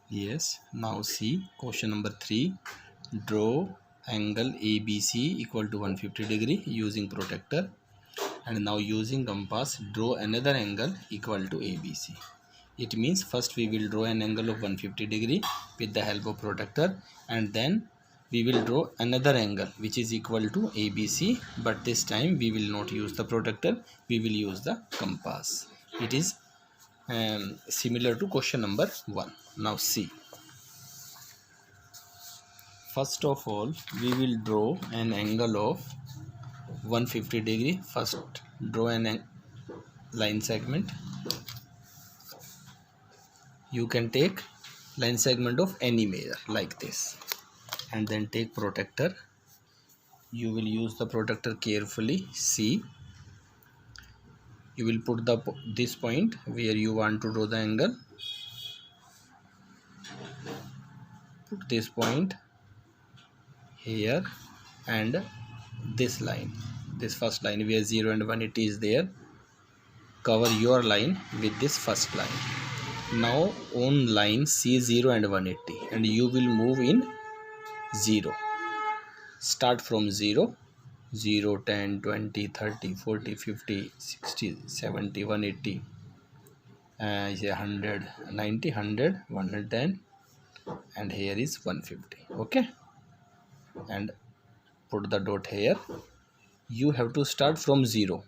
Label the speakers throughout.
Speaker 1: Yes. Now see question number 3. Draw angle ABC equal to 150 degree using protractor, and now using compass draw another angle equal to ABC. It means first we will draw an angle of 150 degree with the help of protractor, and then we will draw another angle which is equal to ABC, but this time we will not use the protractor, we will use the compass. It is similar to question number 1. Now see, first of all we will draw an angle of 150 degree. First draw an line segment. You can take line segment of any measure like this, and then take protractor. You will use the protractor carefully. See, you will put this point where you want to draw the angle. Put this point here, and this line, this first line where 0 and 180 is there, cover your line with this first line. Now on line C0 and 180, and you will move in 0. Start from 0, 0, 10, 20, 30, 40, 50, 60, 70, 180, 100, 90, 100, 110, and here is 150. Okay, and put the dot here. You have to start from 0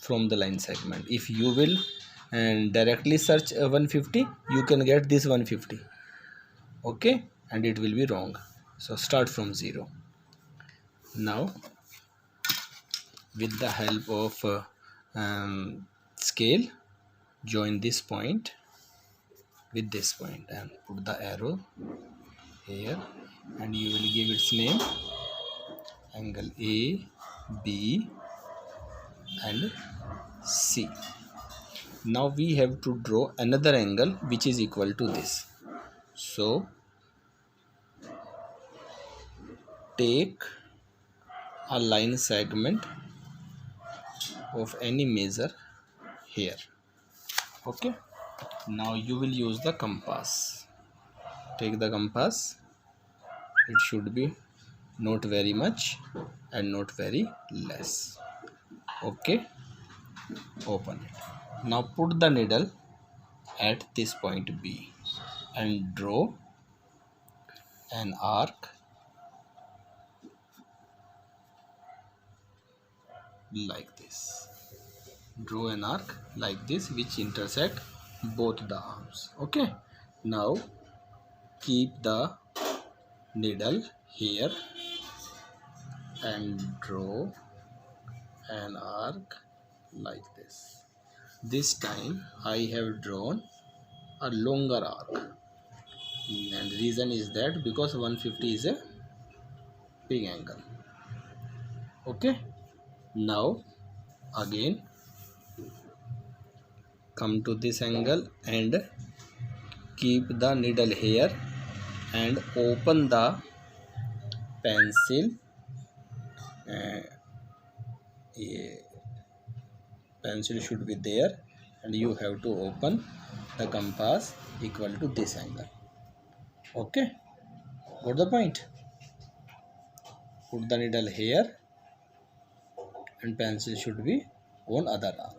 Speaker 1: from the line segment. If you will directly search 150, you can get this 150. Okay, and it will be wrong. So start from 0. Now with the help of scale, join this point with this point and put the arrow here, and you will give its name angle A, B and C. Now we have to draw another angle which is equal to this. So take a line segment of any measure here. Okay, now you will use the compass. Take the compass. It should be not very much and not very less. Okay, open it. Now put the needle at this point B and draw an arc like this. Draw an arc like this which intersect both the arms. Okay, now keep the needle here and draw an arc like this. This time I have drawn a longer arc, and reason is that because 150 is a big angle. Okay, now again come to this angle and keep the needle here and open the pencil. Pencil should be there, and you have to open the compass equal to this angle. Okay, got the point? Put the needle here and pencil should be on other arm.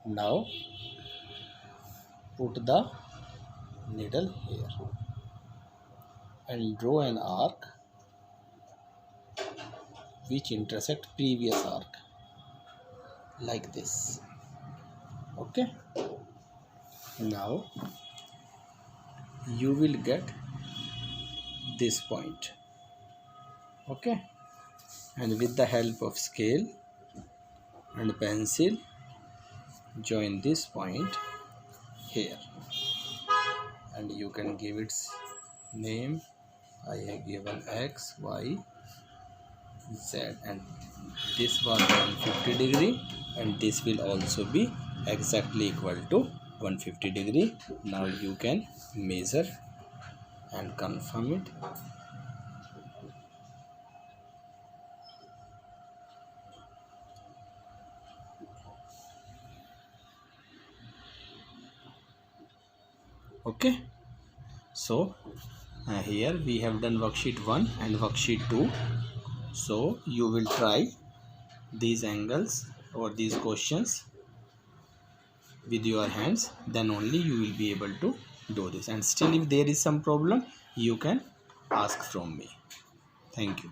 Speaker 1: Now put the needle here and draw an arc which intersect previous arc like this. Okay, now you will get this point. Okay, and with the help of scale and pencil, join this point here, and you can give its name. I have given X, Y, Z, and this was 150 degree, and this will also be exactly equal to 150 degree. Now you can measure and confirm it. Okay, So here we have done worksheet 1 and worksheet 2. So you will try these angles or these questions with your hands, then only you will be able to do this. And still if there is some problem, you can ask from me. Thank you.